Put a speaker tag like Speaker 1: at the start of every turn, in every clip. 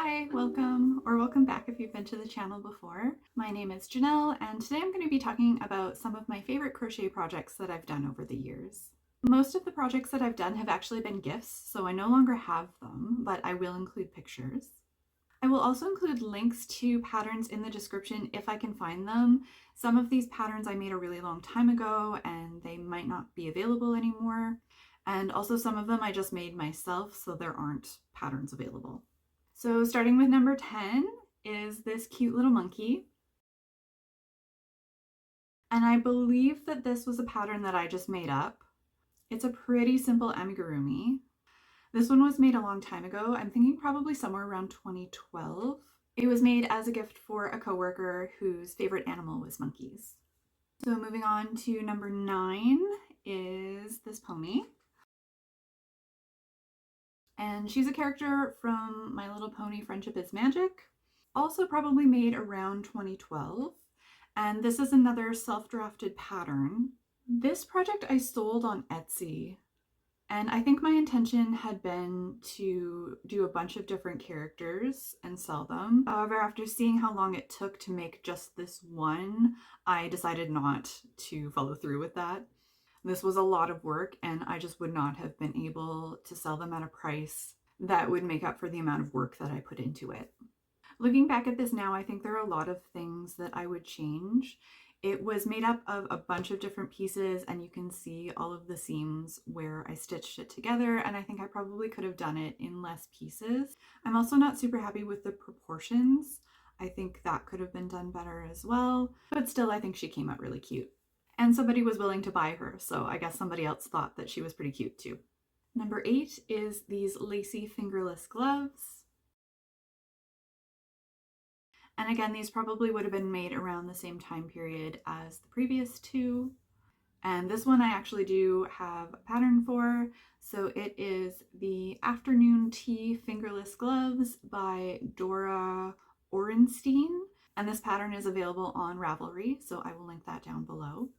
Speaker 1: Hi, welcome back if you've been to the channel before. My name is Janelle and today I'm going to be talking about some of my favorite crochet projects that I've done over the years. Most of the projects that I've done have actually been gifts, so I no longer have them, but I will include pictures. I will also include links to patterns in the description if I can find them. Some of these patterns I made a really long time ago and they might not be available anymore. And also some of them I just made myself, so there aren't patterns available. So starting with number 10 is this cute little monkey. And I believe that this was a pattern that I just made up. It's a pretty simple amigurumi. This one was made a long time ago. I'm thinking probably somewhere around 2012. It was made as a gift for a coworker whose favorite animal was monkeys. So moving on to number 9 is this pony. And she's a character from My Little Pony Friendship is Magic, also probably made around 2012. And this is another self-drafted pattern. This project I sold on Etsy, and I think my intention had been to do a bunch of different characters and sell them. However, after seeing how long it took to make just this one, I decided not to follow through with that. This was a lot of work and I just would not have been able to sell them at a price that would make up for the amount of work that I put into it. Looking back at this now, I think there are a lot of things that I would change. It was made up of a bunch of different pieces and you can see all of the seams where I stitched it together, and I think I probably could have done it in less pieces. I'm also not super happy with the proportions. I think that could have been done better as well, but still I think she came out really cute. And somebody was willing to buy her, so I guess somebody else thought that she was pretty cute too. Number 8 is these lacy fingerless gloves. And again, these probably would have been made around the same time period as the previous two. And this one I actually do have a pattern for. So it is the Afternoon Tea Fingerless Gloves by Dora Ohrenstein. And this pattern is available on Ravelry, so I will link that down below.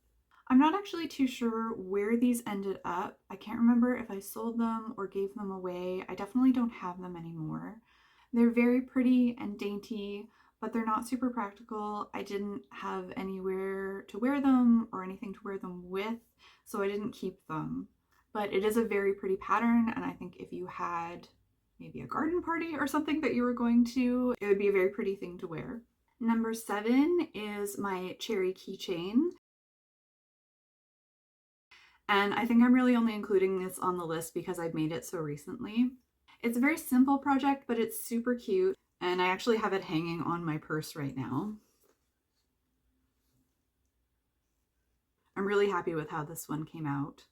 Speaker 1: I'm not actually too sure where these ended up. I can't remember if I sold them or gave them away. I definitely don't have them anymore. They're very pretty and dainty, but they're not super practical. I didn't have anywhere to wear them or anything to wear them with, so I didn't keep them. But it is a very pretty pattern, and I think if you had maybe a garden party or something that you were going to, it would be a very pretty thing to wear. Number 7 is my cherry keychain. And I think I'm really only including this on the list because I've made it so recently. It's a very simple project, but it's super cute. And I actually have it hanging on my purse right now. I'm really happy with how this one came out.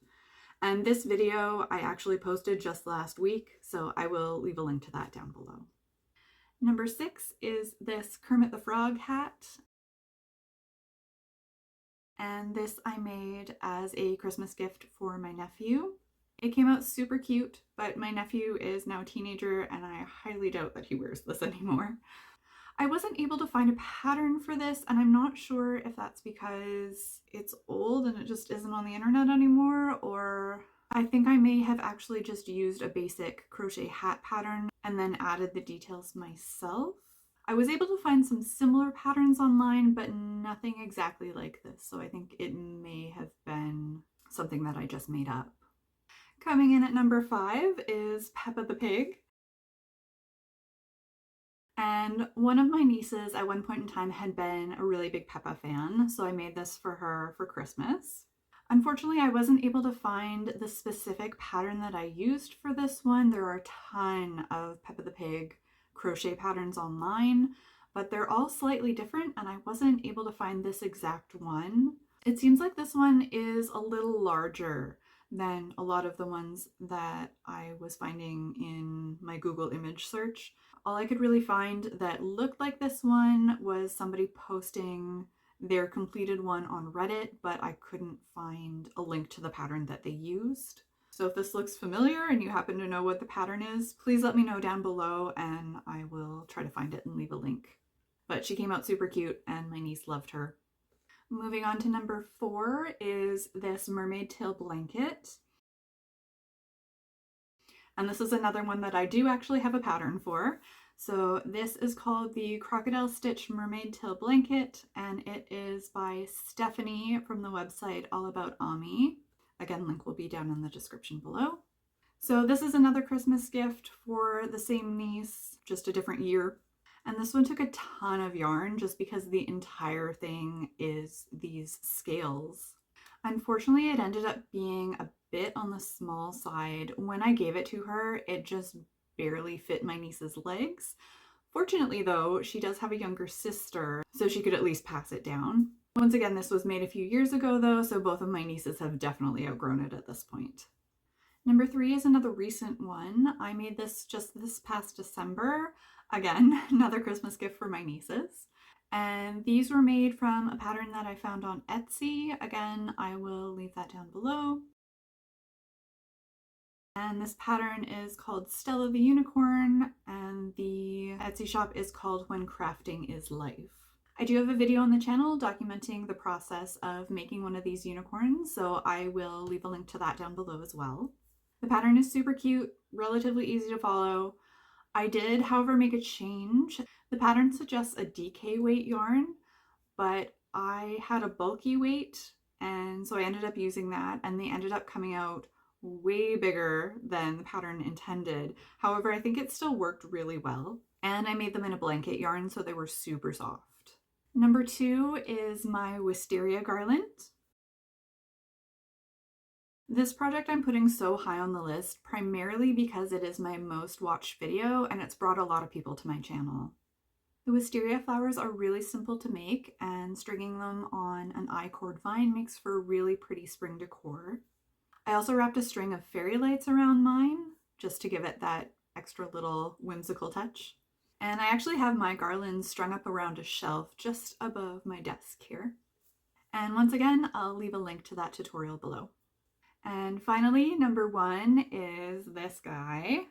Speaker 1: And this video I actually posted just last week, so I will leave a link to that down below. Number 6 is this Kermit the Frog hat. And this I made as a Christmas gift for my nephew. It came out super cute, but my nephew is now a teenager and I highly doubt that he wears this anymore. I wasn't able to find a pattern for this, and I'm not sure if that's because it's old and it just isn't on the internet anymore, or I think I may have actually just used a basic crochet hat pattern and then added the details myself. I was able to find some similar patterns online, but nothing exactly like this, so I think it may have been something that I just made up. Coming in at number 5 is Peppa the Pig. And one of my nieces at one point in time had been a really big Peppa fan, so I made this for her for Christmas. Unfortunately, I wasn't able to find the specific pattern that I used for this one. There are a ton of Peppa the Pig crochet patterns online, but they're all slightly different and I wasn't able to find this exact one. It seems like this one is a little larger than a lot of the ones that I was finding in my Google image search. All I could really find that looked like this one was somebody posting their completed one on Reddit, but I couldn't find a link to the pattern that they used. So if this looks familiar and you happen to know what the pattern is, please let me know down below and I will try to find it and leave a link. But she came out super cute and my niece loved her. Moving on to number 4 is this mermaid tail blanket. And this is another one that I do actually have a pattern for. So this is called the Crocodile Stitch Mermaid Tail Blanket, and it is by Stephanie from the website All About Ami. Again, link will be down in the description below. So this is another Christmas gift for the same niece, just a different year. And this one took a ton of yarn just because the entire thing is these scales. Unfortunately, it ended up being a bit on the small side. When I gave it to her, it just barely fit my niece's legs. Fortunately though, she does have a younger sister, so she could at least pass it down. Once again, this was made a few years ago though, so both of my nieces have definitely outgrown it at this point. Number 3 is another recent one. I made this just this past December. Again, another Christmas gift for my nieces. And these were made from a pattern that I found on Etsy. Again, I will leave that down below. And this pattern is called Stella the Unicorn, and the Etsy shop is called When Crafting is Life. I do have a video on the channel documenting the process of making one of these unicorns, so I will leave a link to that down below as well. The pattern is super cute, relatively easy to follow. I did, however, make a change. The pattern suggests a DK weight yarn, but I had a bulky weight, and so I ended up using that, and they ended up coming out way bigger than the pattern intended. However, I think it still worked really well. And I made them in a blanket yarn, so they were super soft. Number 2 is my Wisteria garland. This project I'm putting so high on the list primarily because it is my most watched video and it's brought a lot of people to my channel. The wisteria flowers are really simple to make, and stringing them on an I-cord vine makes for a really pretty spring decor. I also wrapped a string of fairy lights around mine just to give it that extra little whimsical touch. And I actually have my garlands strung up around a shelf just above my desk here. And once again, I'll leave a link to that tutorial below. And finally, number 1 is this guy.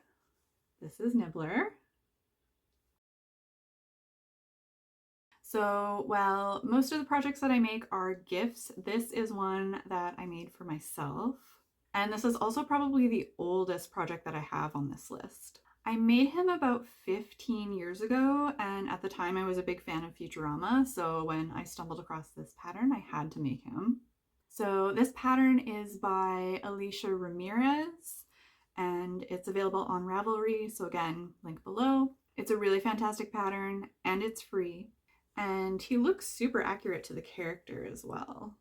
Speaker 1: This is Nibbler. So while most of the projects that I make are gifts, this is one that I made for myself. And this is also probably the oldest project that I have on this list. I made him about 15 years ago, and at the time I was a big fan of Futurama, so when I stumbled across this pattern, I had to make him. So this pattern is by Alicia Ramirez, and it's available on Ravelry, so again, link below. It's a really fantastic pattern, and it's free, and he looks super accurate to the character as well.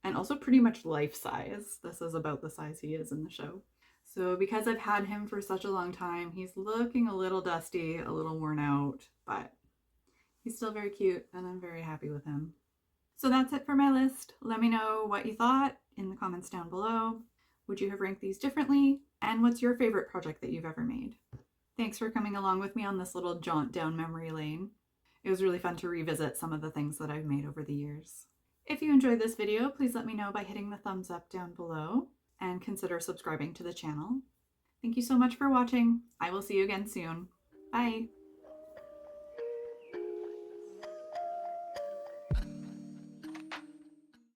Speaker 1: And also pretty much life size. This is about the size he is in the show. So because I've had him for such a long time, he's looking a little dusty, a little worn out, but he's still very cute and I'm very happy with him. So that's it for my list. Let me know what you thought in the comments down below. Would you have ranked these differently? And what's your favorite project that you've ever made? Thanks for coming along with me on this little jaunt down memory lane. It was really fun to revisit some of the things that I've made over the years. If you enjoyed this video, please let me know by hitting the thumbs up down below and consider subscribing to the channel. Thank you so much for watching. I will see you again soon. Bye!